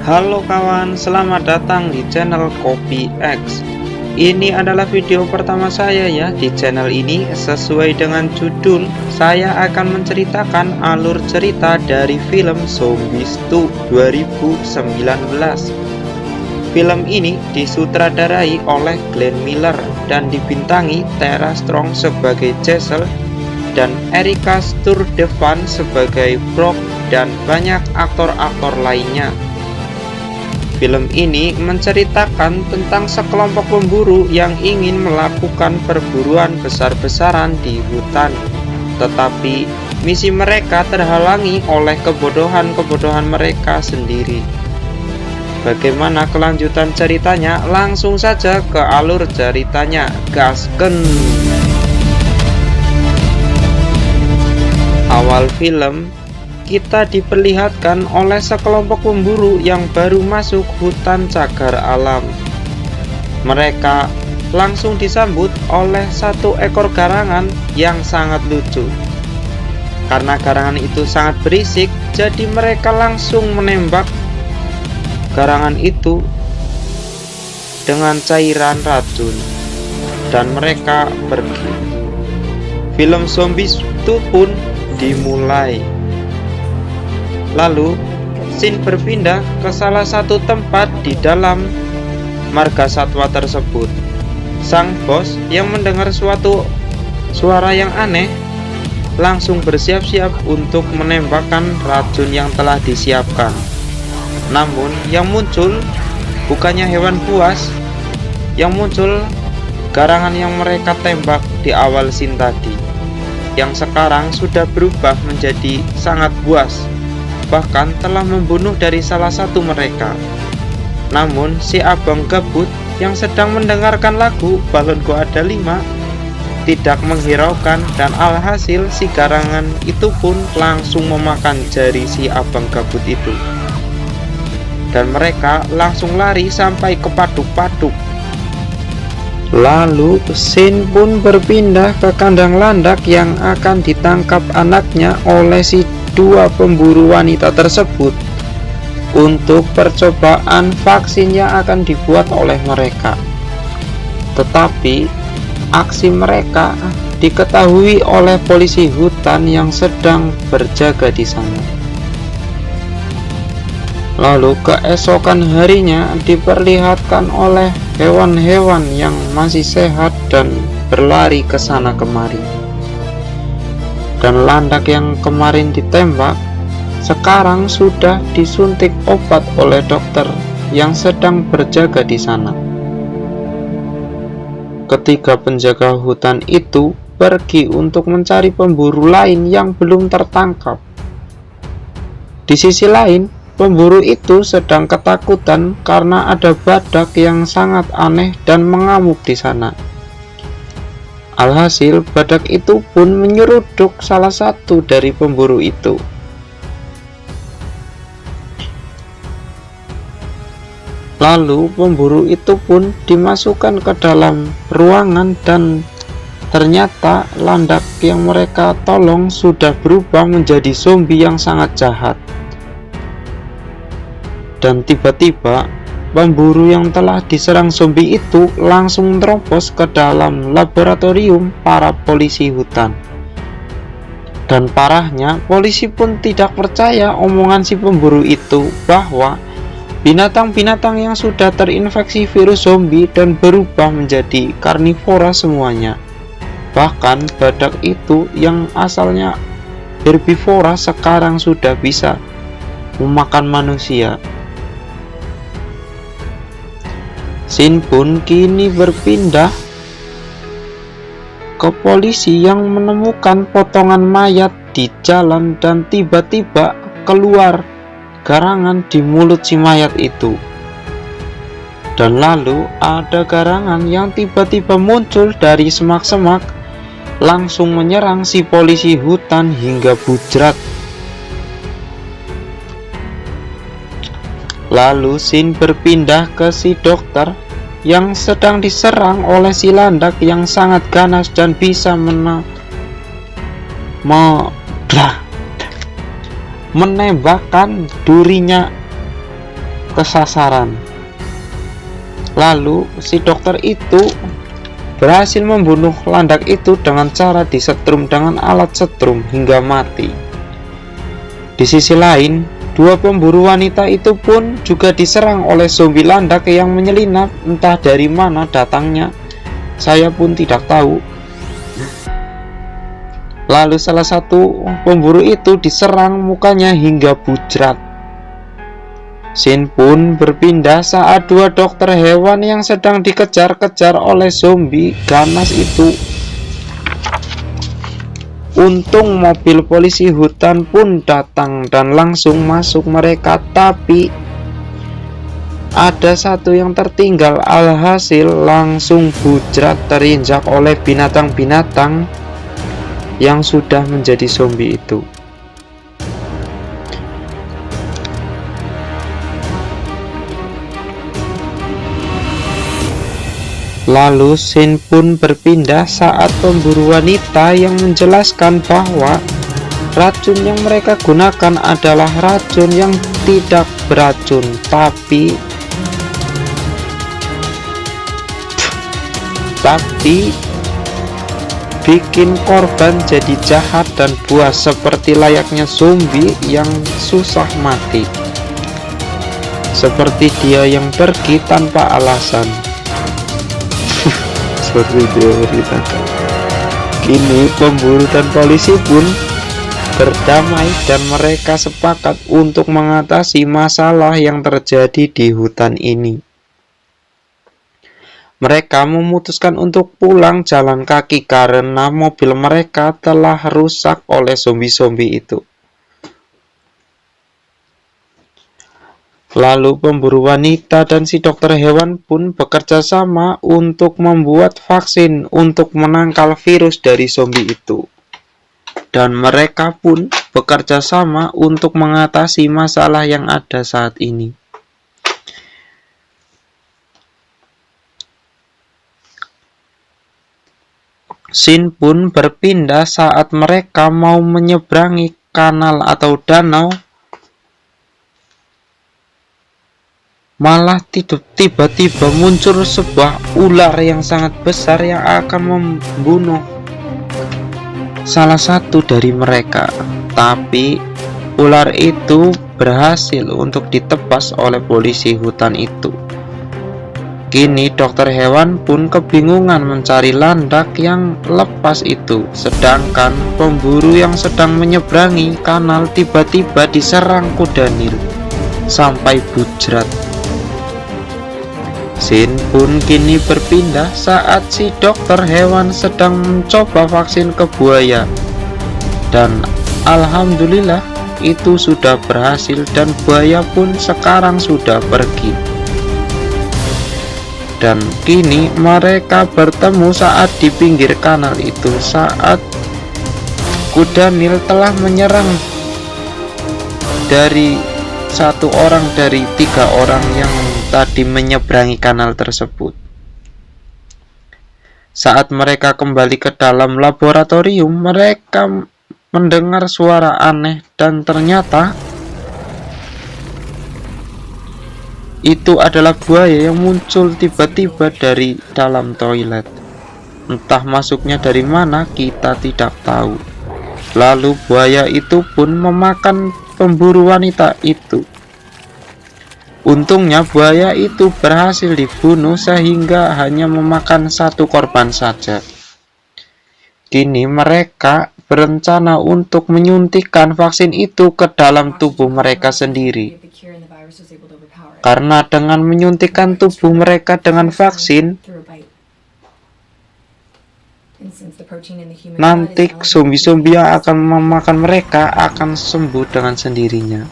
Halo kawan, selamat datang di channel Kopi X. Ini adalah video pertama saya ya di channel ini. Sesuai dengan judul, saya akan menceritakan alur cerita dari film Zombies 2 2019. Film ini disutradarai oleh Glenn Miller dan dibintangi Tara Strong sebagai Jessel dan Erika Sturtevant sebagai Brooke dan banyak aktor-aktor lainnya. Film ini menceritakan tentang sekelompok pemburu yang ingin melakukan perburuan besar-besaran di hutan, tetapi misi mereka terhalangi oleh kebodohan-kebodohan mereka sendiri. Bagaimana kelanjutan ceritanya? Langsung saja ke alur ceritanya, gasken! Awal film, kita diperlihatkan oleh sekelompok pemburu yang baru masuk hutan cagar alam. Mereka langsung disambut oleh satu ekor garangan yang sangat lucu. Karena garangan itu sangat berisik, jadi mereka langsung menembak garangan itu dengan cairan racun dan mereka pergi. Film Zombies itu pun dimulai. Lalu, scene berpindah ke salah satu tempat di dalam marga satwa tersebut. Sang bos yang mendengar suatu suara yang aneh langsung bersiap-siap untuk menembakkan racun yang telah disiapkan. Namun, yang muncul bukannya hewan buas, yang muncul garangan yang mereka tembak di awal scene tadi, yang sekarang sudah berubah menjadi sangat buas, bahkan telah membunuh dari salah satu mereka. Namun si abang gabut yang sedang mendengarkan lagu Balonku Ada 5 tidak menghiraukan, dan alhasil si garangan itu pun langsung memakan jari si abang gabut itu, dan mereka langsung lari sampai ke paduk-paduk. Lalu scene pun berpindah ke kandang landak yang akan ditangkap anaknya oleh si dua pemburu wanita tersebut untuk percobaan vaksin yang akan dibuat oleh mereka. Tetapi aksi mereka diketahui oleh polisi hutan yang sedang berjaga di sana. Lalu keesokan harinya diperlihatkan oleh hewan-hewan yang masih sehat dan berlari ke sana kemari. Dan landak yang kemarin ditembak sekarang sudah disuntik obat oleh dokter yang sedang berjaga di sana. Ketiga penjaga hutan itu pergi untuk mencari pemburu lain yang belum tertangkap. Di sisi lain, pemburu itu sedang ketakutan karena ada badak yang sangat aneh dan mengamuk di sana. Alhasil, badak itu pun menyeruduk salah satu dari pemburu itu. Lalu, pemburu itu pun dimasukkan ke dalam ruangan dan ternyata landak yang mereka tolong sudah berubah menjadi zombie yang sangat jahat. Dan tiba-tiba, pemburu yang telah diserang zombie itu langsung terobos ke dalam laboratorium para polisi hutan. Dan parahnya, polisi pun tidak percaya omongan si pemburu itu bahwa binatang-binatang yang sudah terinfeksi virus zombie dan berubah menjadi karnivora semuanya. Bahkan badak itu yang asalnya herbivora sekarang sudah bisa memakan manusia. Scene pun kini berpindah ke polisi yang menemukan potongan mayat di jalan dan tiba-tiba keluar garangan di mulut si mayat itu. Dan lalu ada garangan yang tiba-tiba muncul dari semak-semak langsung menyerang si polisi hutan hingga bujrat. Lalu scene berpindah ke si dokter yang sedang diserang oleh si landak yang sangat ganas dan bisa menembakkan durinya kesasaran. Lalu si dokter itu berhasil membunuh landak itu dengan cara disetrum dengan alat setrum hingga mati. Di sisi lain, dua pemburu wanita itu pun juga diserang oleh zombie landak yang menyelinap, entah dari mana datangnya, saya pun tidak tahu. Lalu salah satu pemburu itu diserang mukanya hingga bujrat. Scene pun berpindah saat dua dokter hewan yang sedang dikejar-kejar oleh zombie ganas itu. Untung mobil polisi hutan pun datang dan langsung masuk mereka, tapi ada satu yang tertinggal, alhasil langsung bujrat terinjak oleh binatang-binatang yang sudah menjadi zombie itu. Lalu scene pun berpindah saat pemburu wanita yang menjelaskan bahwa racun yang mereka gunakan adalah racun yang tidak beracun, tapi bikin korban jadi jahat dan buas seperti layaknya zombie yang susah mati. Seperti dia yang pergi tanpa alasan. Seperti dia beritakan. Kini pemburu dan polisi pun berdamai dan mereka sepakat untuk mengatasi masalah yang terjadi di hutan ini. Mereka memutuskan untuk pulang jalan kaki karena mobil mereka telah rusak oleh zombie-zombie itu. Lalu pemburu wanita dan si dokter hewan pun bekerja sama untuk membuat vaksin untuk menangkal virus dari zombie itu. Dan mereka pun bekerja sama untuk mengatasi masalah yang ada saat ini. Scene pun berpindah saat mereka mau menyeberangi kanal atau danau. Malah tiba-tiba muncul sebuah ular yang sangat besar yang akan membunuh salah satu dari mereka. Tapi ular itu berhasil untuk ditebas oleh polisi hutan itu. Kini dokter hewan pun kebingungan mencari landak yang lepas itu, sedangkan pemburu yang sedang menyeberangi kanal tiba-tiba diserang kuda Nil sampai bujrat. Scene pun kini berpindah saat si dokter hewan sedang mencoba vaksin ke buaya, dan alhamdulillah itu sudah berhasil dan buaya pun sekarang sudah pergi. Dan kini mereka bertemu saat di pinggir kanal itu saat kuda Nil telah menyerang dari satu orang dari 3 orang yang tadi menyeberangi kanal tersebut. Saat mereka kembali ke dalam laboratorium, mereka mendengar suara aneh dan ternyata itu adalah buaya yang muncul tiba-tiba dari dalam toilet. Entah masuknya dari mana, kita tidak tahu. Lalu buaya itu pun memakan pemburu wanita itu. Untungnya buaya itu berhasil dibunuh sehingga hanya memakan 1 korban saja. Kini mereka berencana untuk menyuntikkan vaksin itu ke dalam tubuh mereka sendiri. Karena dengan menyuntikkan tubuh mereka dengan vaksin, nanti zombie-zombie yang akan memakan mereka akan sembuh dengan sendirinya.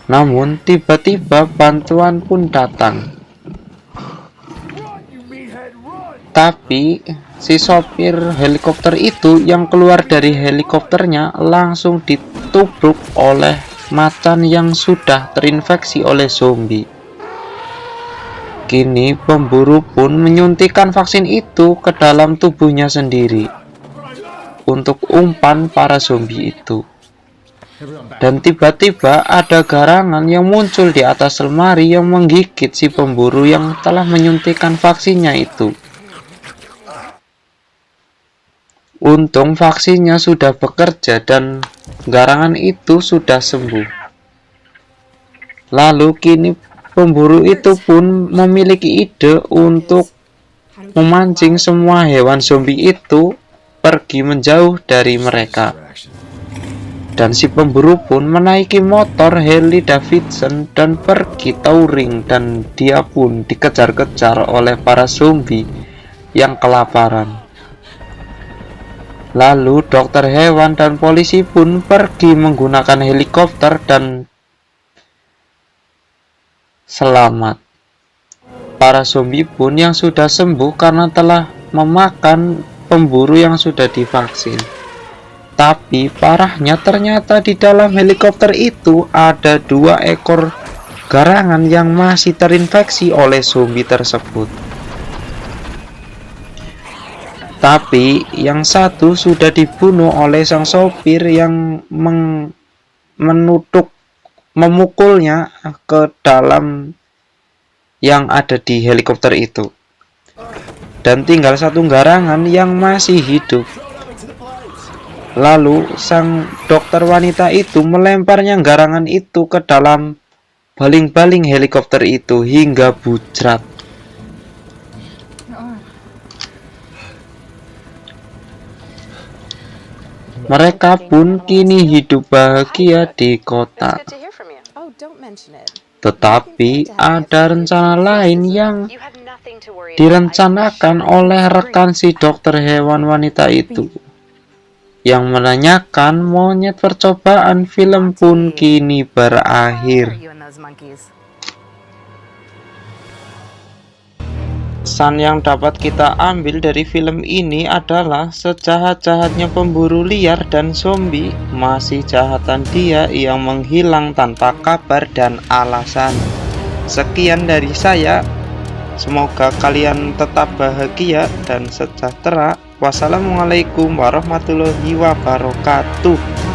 Namun tiba-tiba bantuan pun datang. Tapi si sopir helikopter itu yang keluar dari helikopternya langsung ditubruk oleh macan yang sudah terinfeksi oleh zombie. Kini pemburu pun menyuntikkan vaksin itu ke dalam tubuhnya sendiri untuk umpan para zombie itu. Dan tiba-tiba ada garangan yang muncul di atas lemari yang menggigit si pemburu yang telah menyuntikkan vaksinnya itu. Untung vaksinnya sudah bekerja dan garangan itu sudah sembuh. Lalu kini pemburu itu pun memiliki ide untuk memancing semua hewan zombie itu pergi menjauh dari mereka. Dan si pemburu pun menaiki motor Harley Davidson dan pergi touring, dan dia pun dikejar-kejar oleh para zombie yang kelaparan. Lalu dokter hewan dan polisi pun pergi menggunakan helikopter dan selamat. Para zombie pun yang sudah sembuh karena telah memakan pemburu yang sudah divaksin. Tapi parahnya ternyata di dalam helikopter itu ada 2 ekor garangan yang masih terinfeksi oleh zombie tersebut. Tapi yang satu sudah dibunuh oleh sang sopir yang memukulnya ke dalam yang ada di helikopter itu. Dan tinggal 1 garangan yang masih hidup. Lalu sang dokter wanita itu melemparnya garangan itu ke dalam baling-baling helikopter itu hingga bucrat. Mereka pun kini hidup bahagia di kota. Tetapi ada rencana lain yang direncanakan oleh rekan si dokter hewan wanita itu, yang menanyakan monyet percobaan film pun kini berakhir. Pesan yang dapat kita ambil dari film ini adalah sejahat-jahatnya pemburu liar dan zombie, masih jahatan dia yang menghilang tanpa kabar dan alasan. Sekian dari saya. Semoga kalian tetap bahagia dan sejahtera. Wassalamualaikum warahmatullahi wabarakatuh.